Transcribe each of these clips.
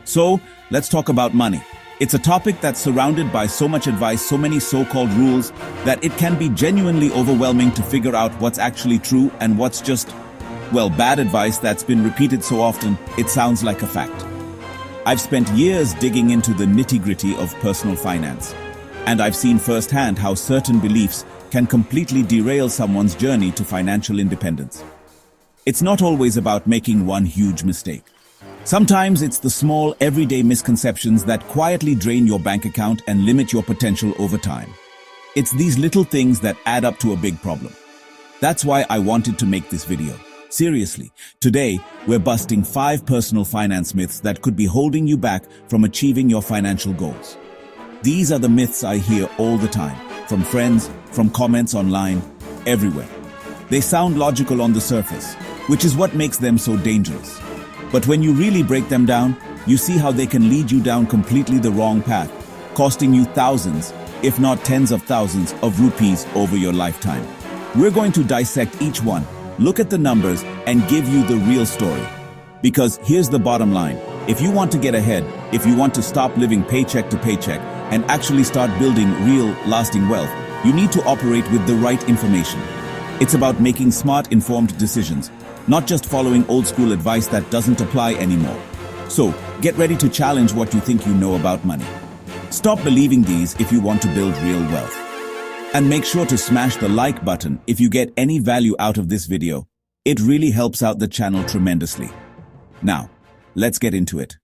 So, let's talk about money. It's a topic that's surrounded by so much advice, so many so-called rules, that it can be genuinely overwhelming to figure out what's actually true and what's just, well, bad advice that's been repeated so often, it sounds like a fact. I've spent years digging into the nitty-gritty of personal finance, and I've seen firsthand how certain beliefs can completely derail someone's journey to financial independence. It's not always about making one huge mistake. Sometimes it's the small, everyday misconceptions that quietly drain your bank account and limit your potential over time. It's these little things that add up to a big problem. That's why I wanted to make this video. Seriously, today we're busting 5 personal finance myths that could be holding you back from achieving your financial goals. These are the myths I hear all the time, from friends, from comments online, everywhere. They sound logical on the surface, which is what makes them so dangerous. But when you really break them down, you see how they can lead you down completely the wrong path, costing you thousands, if not tens of thousands of rupees over your lifetime. We're going to dissect each one, look at the numbers, and give you the real story. Because here's the bottom line. If you want to get ahead, if you want to stop living paycheck to paycheck and actually start building real, lasting wealth, you need to operate with the right information. It's about making smart, informed decisions, not just following old-school advice that doesn't apply anymore. So, get ready to challenge what you think you know about money. Stop believing these if you want to build real wealth. And make sure to smash the like button if you get any value out of this video. It really helps out the channel tremendously. Now, let's get into it.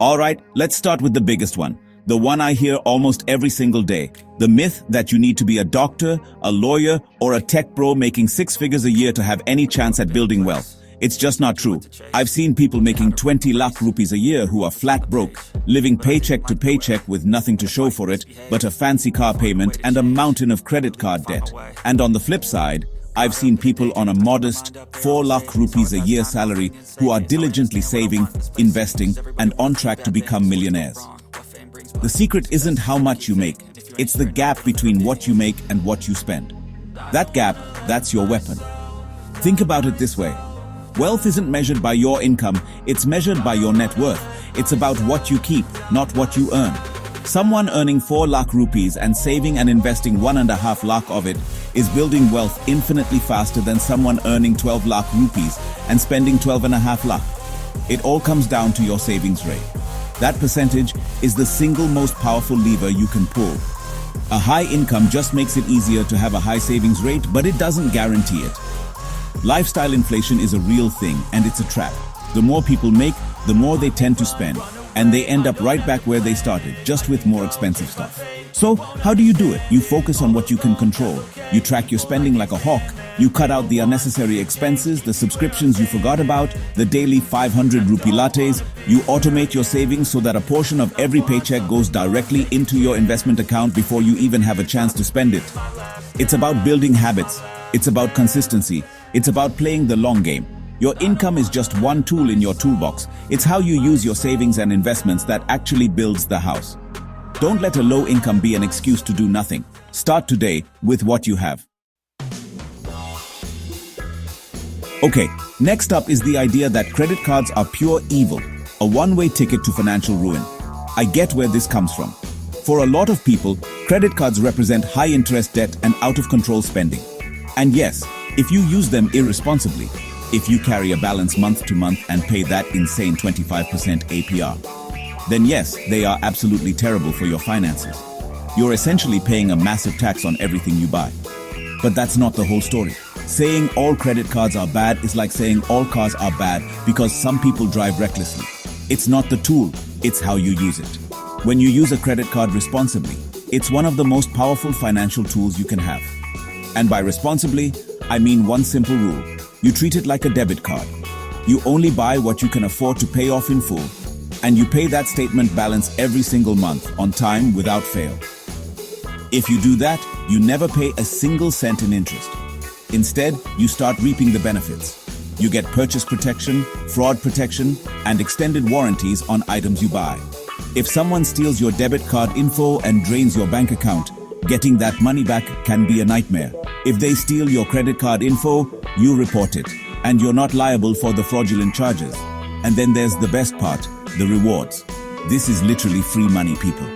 Alright, let's start with the biggest one. The one I hear almost every single day. The myth that you need to be a doctor, a lawyer, or a tech bro making 6 figures a year to have any chance at building wealth. It's just not true. I've seen people making 20 lakh rupees a year who are flat broke, living paycheck to paycheck with nothing to show for it but a fancy car payment and a mountain of credit card debt. And on the flip side, I've seen people on a modest 4 lakh rupees a year salary who are diligently saving, investing, and on track to become millionaires. The secret isn't how much you make, it's the gap between what you make and what you spend. That gap, that's your weapon. Think about it this way. Wealth isn't measured by your income, it's measured by your net worth. It's about what you keep, not what you earn. Someone earning 4 lakh rupees and saving and investing 1.5 lakh of it is building wealth infinitely faster than someone earning 12 lakh rupees and spending 12.5 lakh. It all comes down to your savings rate. That percentage is the single most powerful lever you can pull. A high income just makes it easier to have a high savings rate, but it doesn't guarantee it. Lifestyle inflation is a real thing, and it's a trap. The more people make, the more they tend to spend, and they end up right back where they started, just with more expensive stuff. So, how do you do it? You focus on what you can control. You track your spending like a hawk. You cut out the unnecessary expenses, the subscriptions you forgot about, the daily 500 rupee lattes. You automate your savings so that a portion of every paycheck goes directly into your investment account before you even have a chance to spend it. It's about building habits. It's about consistency. It's about playing the long game. Your income is just one tool in your toolbox. It's how you use your savings and investments that actually builds the house. Don't let a low income be an excuse to do nothing. Start today with what you have. Okay, next up is the idea that credit cards are pure evil, a one-way ticket to financial ruin. I get where this comes from. For a lot of people, credit cards represent high-interest debt and out-of-control spending. And yes, if you use them irresponsibly, if you carry a balance month to month and pay that insane 25% APR, then yes, they are absolutely terrible for your finances. You're essentially paying a massive tax on everything you buy. But that's not the whole story. Saying all credit cards are bad is like saying all cars are bad because some people drive recklessly. It's not the tool, it's how you use it. When you use a credit card responsibly, it's one of the most powerful financial tools you can have. And by responsibly, I mean one simple rule. You treat it like a debit card. You only buy what you can afford to pay off in full, and you pay that statement balance every single month on time without fail. If you do that, you never pay a single cent in interest. Instead, you start reaping the benefits. You get purchase protection, fraud protection, and extended warranties on items you buy. If someone steals your debit card info and drains your bank account, getting that money back can be a nightmare. If they steal your credit card info, you report it, and you're not liable for the fraudulent charges. And then there's the best part, the rewards. This is literally free money, people.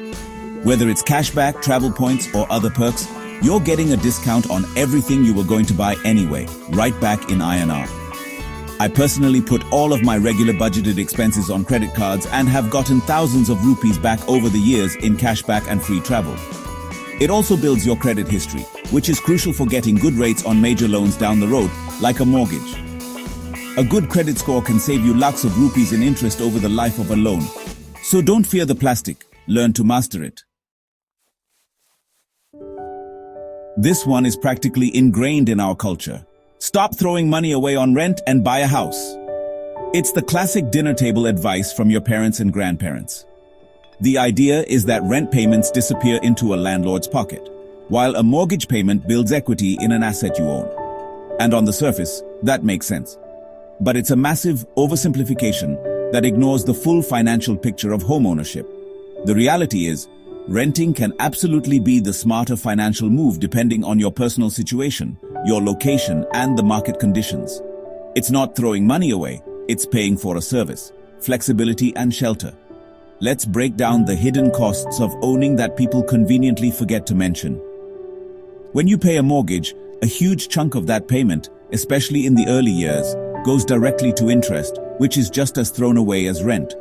Whether it's cashback, travel points, or other perks, you're getting a discount on everything you were going to buy anyway, right back in INR. I personally put all of my regular budgeted expenses on credit cards and have gotten thousands of rupees back over the years in cashback and free travel. It also builds your credit history, which is crucial for getting good rates on major loans down the road, like a mortgage. A good credit score can save you lakhs of rupees in interest over the life of a loan. So don't fear the plastic, learn to master it. This one is practically ingrained in our culture. Stop throwing money away on rent and buy a house. It's the classic dinner table advice from your parents and grandparents. The idea is that rent payments disappear into a landlord's pocket, while a mortgage payment builds equity in an asset you own. And on the surface, that makes sense. But it's a massive oversimplification that ignores the full financial picture of homeownership. The reality is, renting can absolutely be the smarter financial move depending on your personal situation, your location, and the market conditions. It's not throwing money away, it's paying for a service, flexibility, and shelter. Let's break down the hidden costs of owning that people conveniently forget to mention. When you pay a mortgage, a huge chunk of that payment, especially in the early years, goes directly to interest, which is just as thrown away as rent.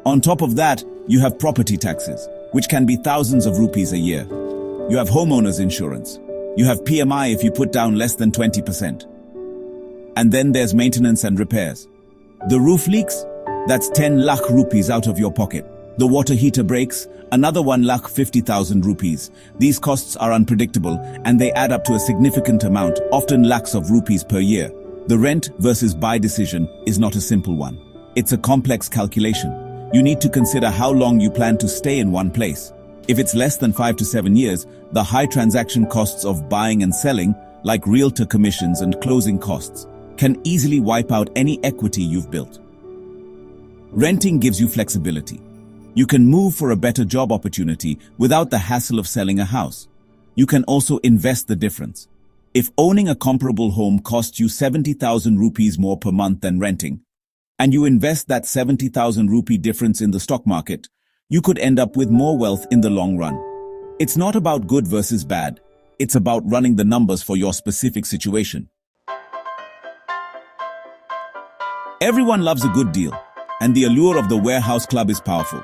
On top of that, you have property taxes, which can be thousands of rupees a year. You have homeowners insurance. You have PMI if you put down less than 20%. And then there's maintenance and repairs. The roof leaks? That's 10 lakh rupees out of your pocket. The water heater breaks? Another 1,50,000 rupees. These costs are unpredictable and they add up to a significant amount, often lakhs of rupees per year. The rent versus buy decision is not a simple one. It's a complex calculation. You need to consider how long you plan to stay in one place. If it's less than 5 to 7 years, the high transaction costs of buying and selling, like realtor commissions and closing costs, can easily wipe out any equity you've built. Renting gives you flexibility. You can move for a better job opportunity without the hassle of selling a house. You can also invest the difference. If owning a comparable home costs you 70,000 rupees more per month than renting, and you invest that 70,000 rupee difference in the stock market, you could end up with more wealth in the long run. It's not about good versus bad. It's about running the numbers for your specific situation. Everyone loves a good deal, and the allure of the warehouse club is powerful.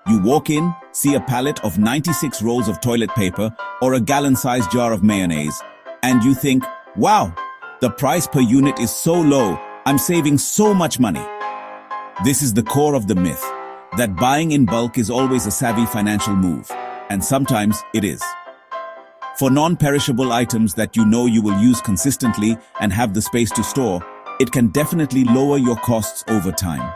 You walk in, see a pallet of 96 rolls of toilet paper or a gallon-sized jar of mayonnaise, and you think, wow, the price per unit is so low, I'm saving so much money. This is the core of the myth, that buying in bulk is always a savvy financial move, and sometimes it is. For non-perishable items that you know you will use consistently and have the space to store, it can definitely lower your costs over time.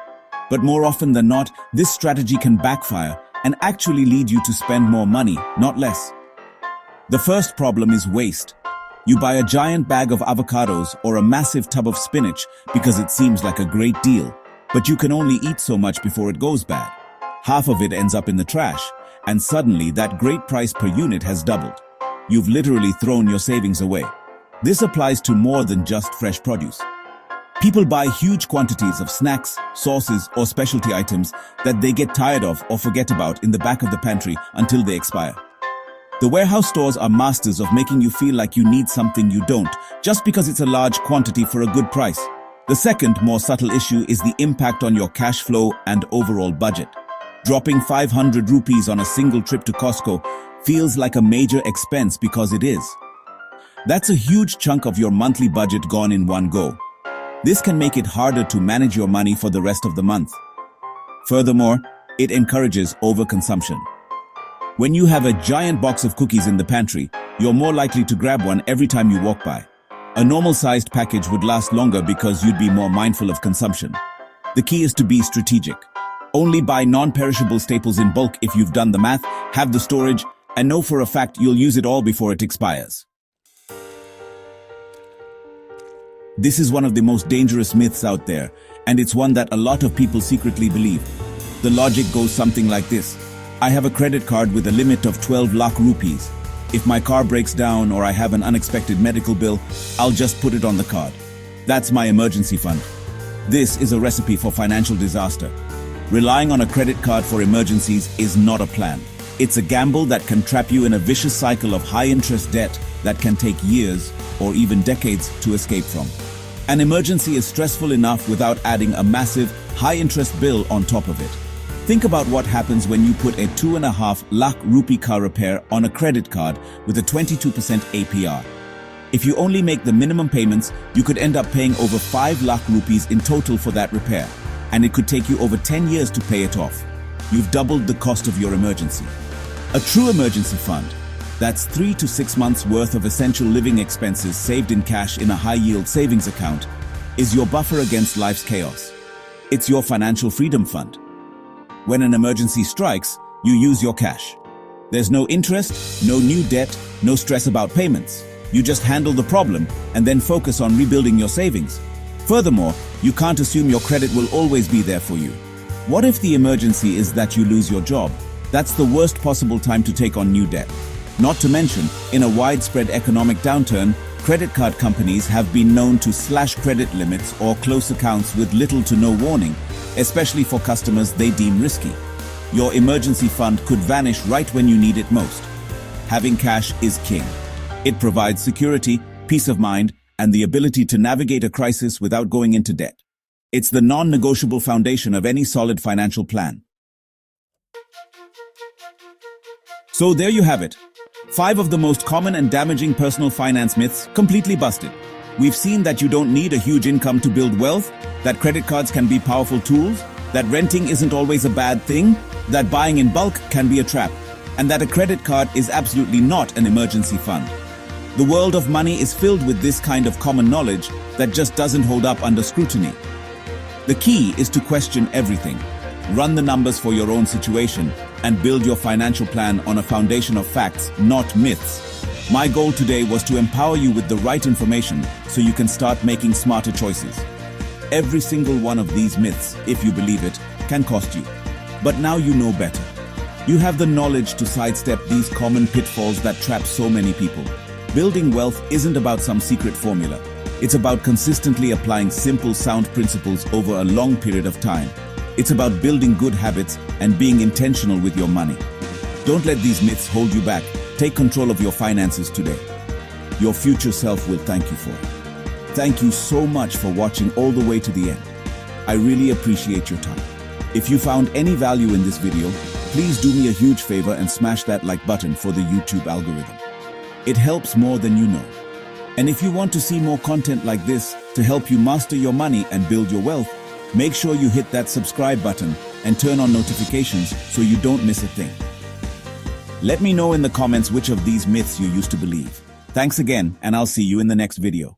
But more often than not, this strategy can backfire and actually lead you to spend more money, not less. The first problem is waste. You buy a giant bag of avocados or a massive tub of spinach because it seems like a great deal, but you can only eat so much before it goes bad. Half of it ends up in the trash, and suddenly that great price per unit has doubled. You've literally thrown your savings away. This applies to more than just fresh produce. People buy huge quantities of snacks, sauces, or specialty items that they get tired of or forget about in the back of the pantry until they expire. The warehouse stores are masters of making you feel like you need something you don't, just because it's a large quantity for a good price. The second, more subtle issue is the impact on your cash flow and overall budget. Dropping 500 rupees on a single trip to Costco feels like a major expense because it is. That's a huge chunk of your monthly budget gone in one go. This can make it harder to manage your money for the rest of the month. Furthermore, it encourages overconsumption. When you have a giant box of cookies in the pantry, you're more likely to grab one every time you walk by. A normal-sized package would last longer because you'd be more mindful of consumption. The key is to be strategic. Only buy non-perishable staples in bulk if you've done the math, have the storage, and know for a fact you'll use it all before it expires. This is one of the most dangerous myths out there, and it's one that a lot of people secretly believe. The logic goes something like this. I have a credit card with a limit of 12 lakh rupees. If my car breaks down or I have an unexpected medical bill, I'll just put it on the card. That's my emergency fund. This is a recipe for financial disaster. Relying on a credit card for emergencies is not a plan. It's a gamble that can trap you in a vicious cycle of high-interest debt that can take years or even decades to escape from. An emergency is stressful enough without adding a massive, high-interest bill on top of it. Think about what happens when you put a 2.5 lakh rupee car repair on a credit card with a 22% APR. If you only make the minimum payments, you could end up paying over 5 lakh rupees in total for that repair, and it could take you over 10 years to pay it off. You've doubled the cost of your emergency. A true emergency fund, that's 3 to 6 months worth of essential living expenses saved in cash in a high-yield savings account, is your buffer against life's chaos. It's your financial freedom fund. When an emergency strikes, you use your cash. There's no interest, no new debt, no stress about payments. You just handle the problem and then focus on rebuilding your savings. Furthermore, you can't assume your credit will always be there for you. What if the emergency is that you lose your job? That's the worst possible time to take on new debt. Not to mention, in a widespread economic downturn, credit card companies have been known to slash credit limits or close accounts with little to no warning, especially for customers they deem risky. Your emergency fund could vanish right when you need it most. Having cash is king. It provides security, peace of mind, and the ability to navigate a crisis without going into debt. It's the non-negotiable foundation of any solid financial plan. So there you have it. 5 of the most common and damaging personal finance myths completely busted. We've seen that you don't need a huge income to build wealth, that credit cards can be powerful tools, that renting isn't always a bad thing, that buying in bulk can be a trap, and that a credit card is absolutely not an emergency fund. The world of money is filled with this kind of common knowledge that just doesn't hold up under scrutiny. The key is to question everything. Run the numbers for your own situation and build your financial plan on a foundation of facts, not myths. My goal today was to empower you with the right information so you can start making smarter choices. Every single one of these myths, if you believe it, can cost you. But now you know better. You have the knowledge to sidestep these common pitfalls that trap so many people. Building wealth isn't about some secret formula. It's about consistently applying simple, sound principles over a long period of time. It's about building good habits and being intentional with your money. Don't let these myths hold you back. Take control of your finances today. Your future self will thank you for it. Thank you so much for watching all the way to the end. I really appreciate your time. If you found any value in this video, please do me a huge favor and smash that like button for the YouTube algorithm. It helps more than you know. And if you want to see more content like this to help you master your money and build your wealth, make sure you hit that subscribe button and turn on notifications so you don't miss a thing. Let me know in the comments which of these myths you used to believe. Thanks again, and I'll see you in the next video.